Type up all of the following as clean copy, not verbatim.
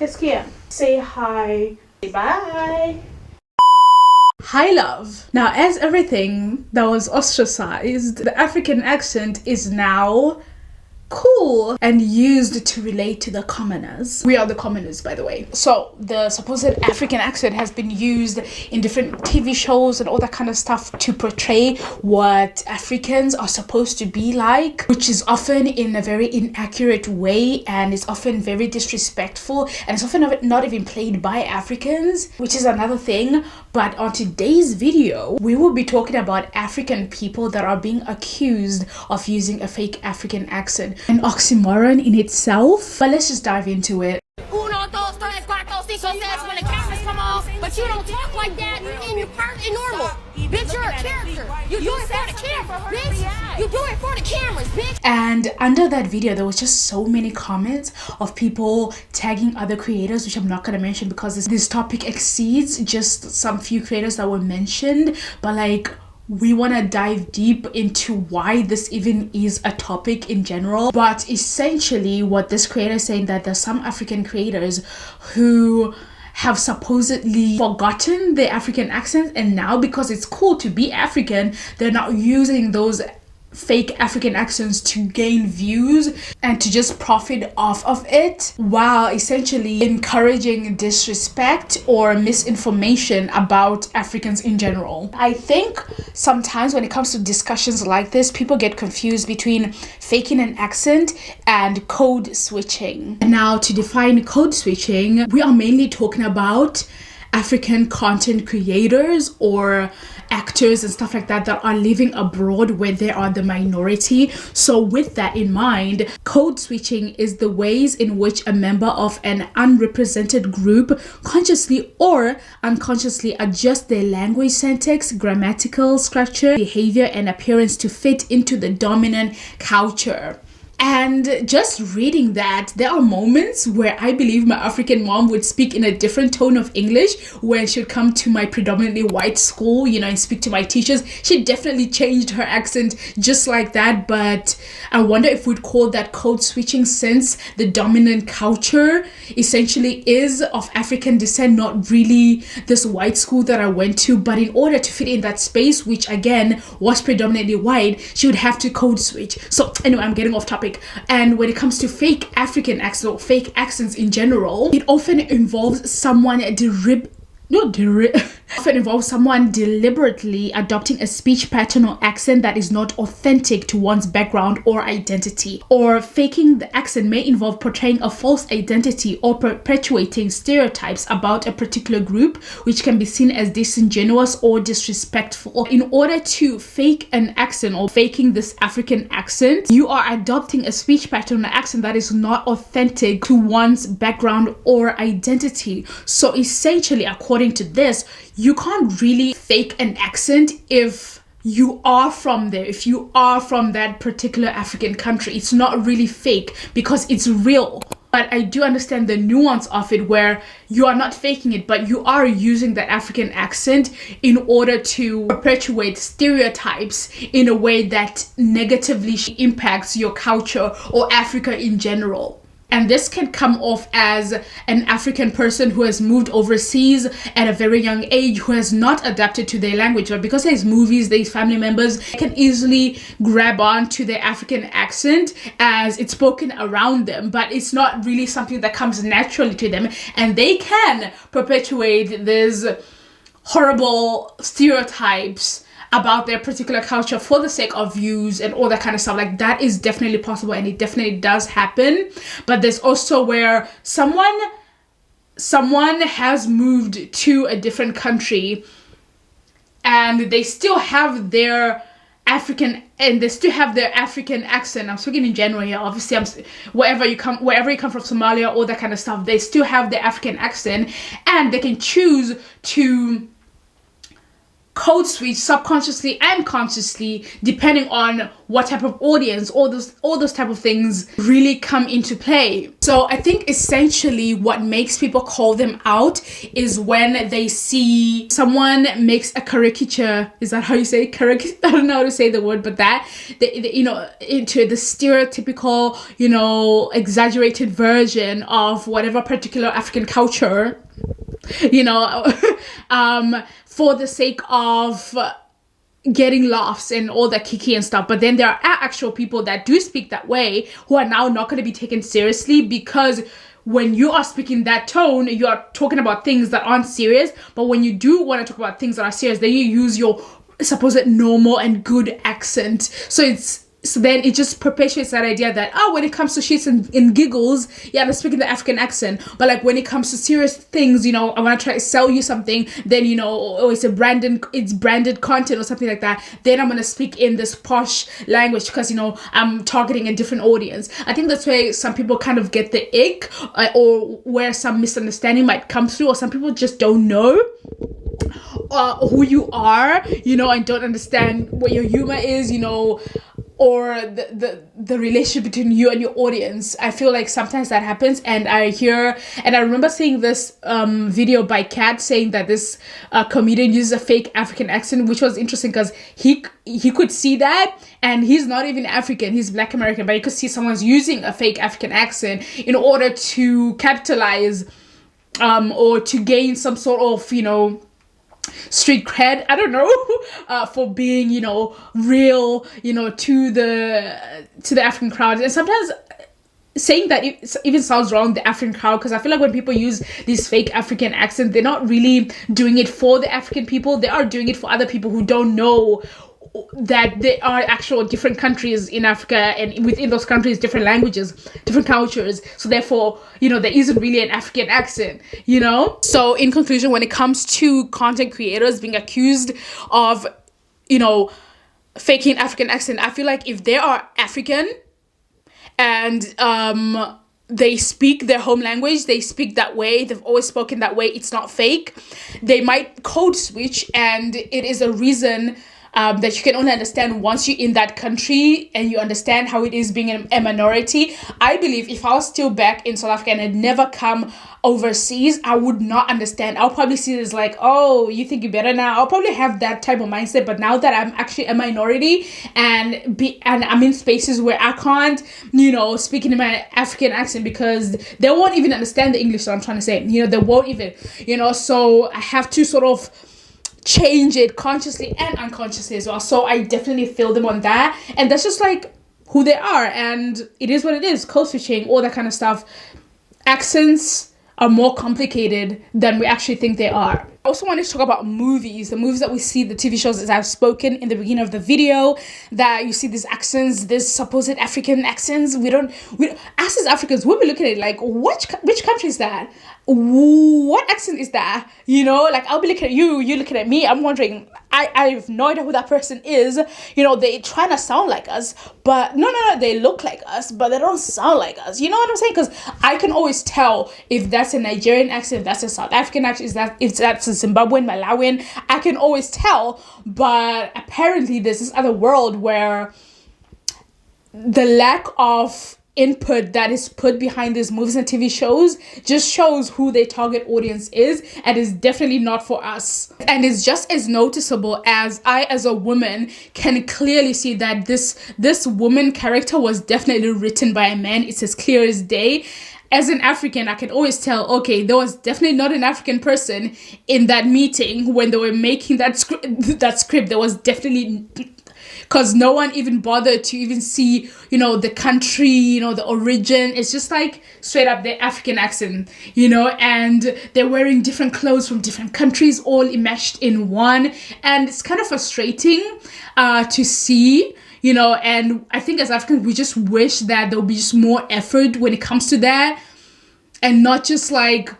It's Kia. Say hi. Bye. Hi, love. Now, as everything that was ostracized, the African accent is now cool and used to relate to the commoners. We are the commoners, by the way. So the supposed African accent has been used in different TV shows and all that kind of stuff to portray what Africans are supposed to be like, which is often in a very inaccurate way, and is often very disrespectful, and it's often not even played by Africans, which is another thing. But on today's video, we will be talking about African people that are being accused of using a fake African accent. An oxymoron in itself, but let's just dive into it. Uno, dos, tres, cuatro, cinco, seis, when the cameras come off, but you don't talk like that in your part in normal. Bitch, you're a character. You do it for the camera, bitch. You do it for the cameras, bitch. And under that video, there was just so many comments of people tagging other creators, which I'm not gonna mention because this topic exceeds just some few creators that were mentioned, but like, we want to dive deep into why this even is a topic in general. But essentially what this creator is saying, that there's some African creators who have supposedly forgotten their African accents, and now because it's cool to be African, they're not using those fake African accents to gain views and to just profit off of it, while essentially encouraging disrespect or misinformation about Africans in general. I think sometimes when it comes to discussions like this, people get confused between faking an accent and code switching. Now, to define code switching, we are mainly talking about African content creators or actors and stuff like that are living abroad where they are the minority. So with that in mind, code switching is the ways in which a member of an unrepresented group consciously or unconsciously adjust their language syntax, grammatical structure, behavior, and appearance to fit into the dominant culture. And just reading that, there are moments where I believe my African mom would speak in a different tone of English when she'd come to my predominantly white school, you know, and speak to my teachers. She definitely changed her accent just like that. But I wonder if we'd call that code switching, since the dominant culture essentially is of African descent, not really this white school that I went to. But in order to fit in that space, which again was predominantly white, she would have to code switch. So anyway, I'm getting off topic. And when it comes to fake African accents or fake accents in general, it often involves someone often involves someone deliberately adopting a speech pattern or accent that is not authentic to one's background or identity. Or faking the accent may involve portraying a false identity or perpetuating stereotypes about a particular group, which can be seen as disingenuous or disrespectful. In order to fake an accent or faking this African accent, you are adopting a speech pattern or accent that is not authentic to one's background or identity. So essentially, according to this, you can't really fake an accent if you are from there, if you are from that particular African country. It's not really fake because it's real. But I do understand the nuance of it, where you are not faking it, but you are using that African accent in order to perpetuate stereotypes in a way that negatively impacts your culture or Africa in general. And this can come off as an African person who has moved overseas at a very young age, who has not adapted to their language. But because there's movies, there's family members can easily grab on to their African accent as it's spoken around them, but it's not really something that comes naturally to them. And they can perpetuate these horrible stereotypes about their particular culture for the sake of views and all that kind of stuff. Like, that is definitely possible, and it definitely does happen. But there's also where someone has moved to a different country and they still have their African accent. I'm speaking in general here. Obviously, wherever you come from, Somalia, all that kind of stuff, they still have their African accent, and they can choose to code switch subconsciously and consciously depending on what type of audience, all those type of things really come into play. So I think essentially what makes people call them out is when they see someone makes a caricature. Is that how you say caricature? I don't know how to say the word, but that you know, into the stereotypical, you know, exaggerated version of whatever particular African culture, you know, for the sake of getting laughs and all that kiki and stuff. But then there are actual people that do speak that way who are now not going to be taken seriously, because when you are speaking that tone, you are talking about things that aren't serious. But when you do want to talk about things that are serious, then you use your supposed normal and good accent. So then it just perpetuates that idea that, oh, when it comes to shits and giggles, yeah, I'm speaking the African accent. But like when it comes to serious things, you know, I want to try to sell you something, then, you know, oh, it's branded content or something like that. Then I'm going to speak in this posh language because, you know, I'm targeting a different audience. I think that's where some people kind of get the ick, or where some misunderstanding might come through, or some people just don't know who you are, you know, and don't understand what your humor is, you know, or the relationship between you and your audience. I feel like sometimes that happens, and I remember seeing this video by Kat saying that this comedian uses a fake African accent, which was interesting because he could see that, and he's not even African, he's Black American, but you could see someone's using a fake African accent in order to capitalize or to gain some sort of, you know, street cred, I don't know, for being, you know, real, you know, to the African crowd. And sometimes saying that it even sounds wrong, the African crowd, because I feel like when people use these fake African accents, they're not really doing it for the African people, they are doing it for other people who don't know that there are actual different countries in Africa, and within those countries different languages, different cultures, so therefore, you know, there isn't really an African accent, you know. So in conclusion, when it comes to content creators being accused of, you know, faking African accent, I feel like if they are African and they speak their home language, they speak that way, they've always spoken that way, it's not fake, they might code switch, and it is a reason that you can only understand once you're in that country and you understand how it is being a minority. I believe if I was still back in South Africa and had never come overseas, I would not understand. I'll probably see it as like, oh, you think you're better now. I'll probably have that type of mindset. But now that I'm actually a minority and I'm in spaces where I can't, you know, speak in my African accent, because they won't even understand the English that I'm trying to say. You know, they won't even, you know, so I have to sort of change it consciously and unconsciously as well. So I definitely feel them on that, and that's just like who they are, and it is what it is. Code switching, all that kind of stuff. Accents are more complicated than we actually think they are. I also wanted to talk about movies, the movies that we see, the TV shows, as I've spoken in the beginning of the video, that you see these accents, this supposed African accents. We us as Africans, we'll be looking at it like, which country is that? What accent is that? You know, like I'll be looking at you looking at me, I'm wondering, I have no idea who that person is. You know, they trying to sound like us, but no, they look like us, but they don't sound like us. You know what I'm saying? Because I can always tell if that's a Nigerian accent, if that's a South African accent, if that's a Zimbabwean, Malawian, I can always tell. But apparently there's this other world where the lack of input that is put behind these movies and TV shows just shows who their target audience is, and is definitely not for us. And it's just as noticeable as I, as a woman, can clearly see that this woman character was definitely written by a man. It's as clear as day. As an African, I can always tell, okay, there was definitely not an African person in that meeting when they were making that script. There was definitely, because no one even bothered to even see, you know, the country, you know, the origin. It's just like straight up the African accent, you know, and they're wearing different clothes from different countries, all enmeshed in one. And it's kind of frustrating to see, you know, and I think as Africans, we just wish that there would be just more effort when it comes to that, and not just like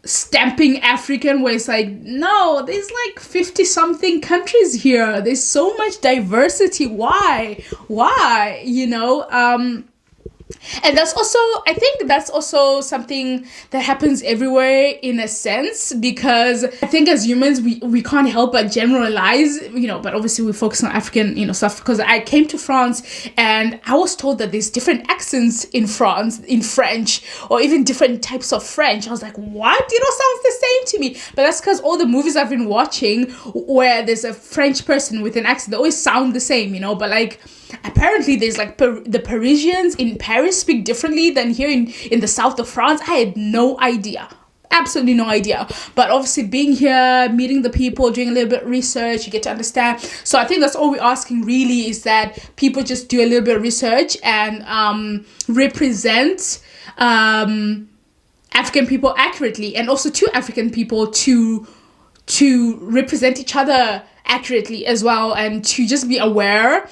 stamping African, where it's like, no, there's like 50 something countries here, there's so much diversity, why, you know. And that's also, I think that's also something that happens everywhere in a sense, because I think as humans, we can't help but generalize, you know, but obviously we focus on African, you know, stuff, because I came to France and I was told that there's different accents in France, in French, or even different types of French. I was like, what? You know, sounds the same to me. But that's because all the movies I've been watching where there's a French person with an accent, they always sound the same, you know, but like, apparently there's like the Parisians in Paris speak differently than here in the south of France. I had no idea, absolutely no idea. But obviously being here, meeting the people, doing a little bit of research, you get to understand. So I think that's all we're asking really, is that people just do a little bit of research and represent African people accurately, and also to African people to represent each other accurately as well, and to just be aware,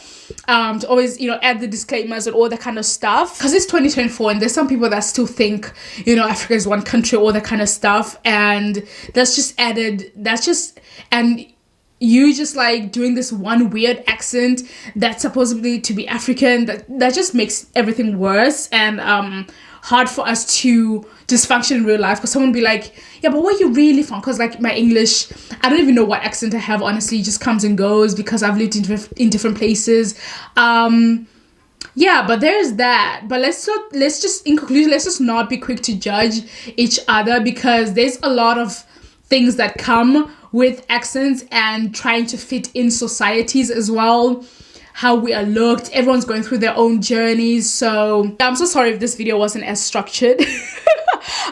to always, you know, add the disclaimers and all that kind of stuff, because it's 2024 and there's some people that still think, you know, Africa is one country, all that kind of stuff, and that's just added, and you just like doing this one weird accent that's supposedly to be African, that just makes everything worse and hard for us to just function in real life, because someone will be like, yeah, but where are you really from? Because like my English, I don't even know what accent I have, honestly. It just comes and goes because I've lived in different places. Yeah, but there's that. But let's just in conclusion, let's just not be quick to judge each other, because there's a lot of things that come with accents and trying to fit in societies as well, how we are looked. Everyone's going through their own journeys. So I'm so sorry if this video wasn't as structured.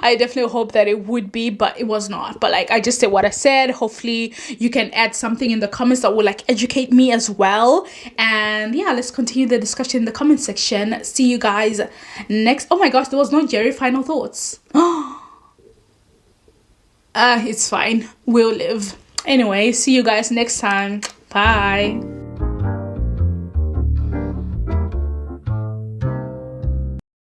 I definitely hope that it would be, but it was not. But like, I just said what I said. Hopefully you can add something in the comments that will like educate me as well. And yeah, let's continue the discussion in the comment section. See you guys next. Oh my gosh, there was no Jerry final thoughts. It's fine, we'll live. Anyway, see you guys next time. Bye.